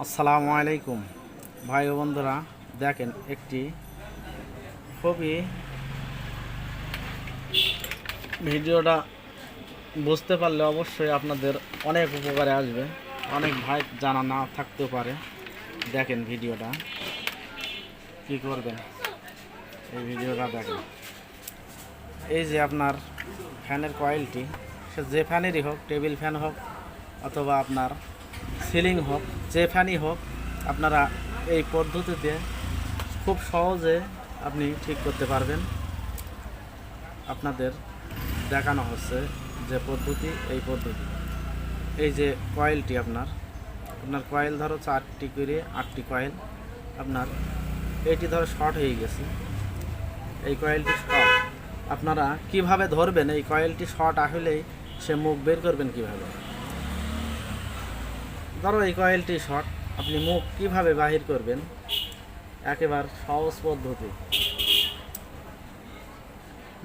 আসসালামু আলাইকুম ভাই ও বন্ধুরা, দেখেন একটি খুবই ভিডিওটা বুঝতে পারলে অবশ্যই আপনাদের অনেক উপকারে আসবে। অনেক ভাই জানা না থাকতেও পারে। দেখেন ভিডিওটা কি করবেন, এই ভিডিওটা দেখেন। এই যে আপনার ফ্যানের কয়েলটি, সে যে ফ্যানেরই হোক, টেবিল ফ্যান হোক অথবা আপনার সিলিং হোক, যে ফ্যানই হোক, আপনারা এই পদ্ধতিতে খুব সহজে আপনি ঠিক করতে পারবেন। আপনাদের দেখানো হচ্ছে যে পদ্ধতি, এই পদ্ধতি। এই যে কয়েলটি আপনার কয়েল ধরো 4টি করে 8টি কয়েল, আপনার এইটি ধরো শর্ট হয়ে গেছে, এই কয়েলটি শর্ট। আপনারা কিভাবে ধরবেন, এই কয়েলটি শর্ট আসলেই সে মুখ বের করবেন কিভাবে? ধরো এই কয়েলটি শর্ট, আপনি মুখ কিভাবে বাহির করবেন? একেবারে সহজ পদ্ধতি।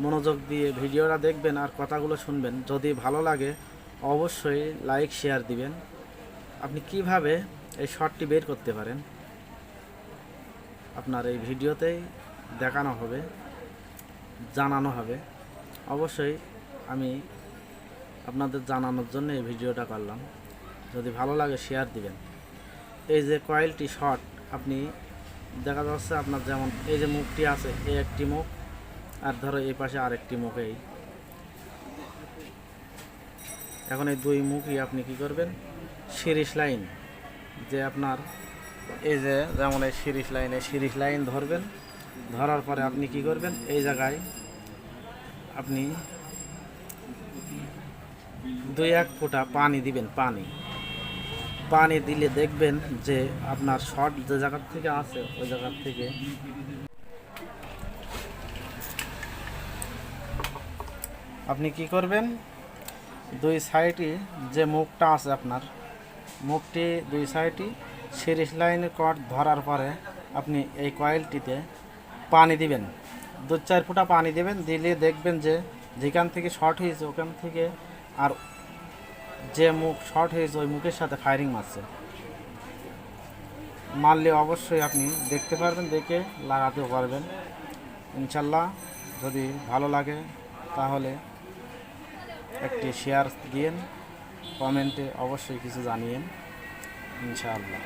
মনোযোগ দিয়ে ভিডিওটা দেখবেন আর কথাগুলো শুনবেন। যদি ভালো লাগে অবশ্যই লাইক শেয়ার দিবেন। আপনি কিভাবে এই শর্টটি বের করতে পারেন আপনার এই ভিডিওতেই দেখানো হবে, জানানো হবে। অবশ্যই আমি আপনাদের জানানোর জন্য এই ভিডিওটা করলাম। যদি ভালো লাগে শেয়ার দিবেন। এই যে কয়েলটি শর্ট, আপনি দেখা যাচ্ছে আপনার যেমন এই যে মুখটি আছে, এই একটি মুখ, আর ধরো এই পাশে আরেকটি মুখ। এই এখন এই দুই মুখই আপনি কি করবেন, সিরিজ লাইন, যে আপনার এই যে যেমন এই সিরিজ লাইন ধরবেন। ধরার পরে আপনি কি করবেন, এই জায়গায় আপনি 2-1 ফোঁটা পানি দিবেন। পানি দিলে দেখবেন যে আপনার শর্ট যে জায়গার থেকে আছে, ওই জায়গার থেকে আপনি কি করবেন, দুই সাইডই যে মুখটা আছে আপনার, মুখটি দুই সাইডই সিরিজ লাইনের কট ধরার পরে আপনি এই কয়েলটিতে পানি দিবেন। 2-4 ফোঁটা পানি দেবেন। দিলে দেখবেন যে যেখান থেকে শর্ট হয়েছে ওখান থেকে আর যে মুখ শর্ট হয়েছে ওই মুখের সাথে ফায়ারিং মারলে অবশ্যই আপনি দেখতে পারবেন, দেখে লাগাতেও পারবেন ইনশাল্লাহ। যদি ভালো লাগে তাহলে একটি শেয়ার দিন, কমেন্টে অবশ্যই কিছু জানিয়েন ইনশাআল্লাহ।